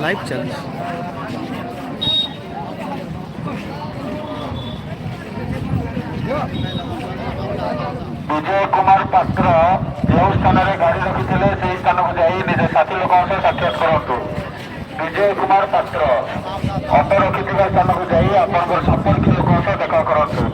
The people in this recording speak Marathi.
लाइव चल विजय कुमार पात्र जो स्थान में गाड़ी रखी से स्थान को जाई निज साथी लोक साक्षात करूँ। विजय कुमार पात्र ऑटो रखि स्थान को जाई आप संपर्क लोक देखा करूँ।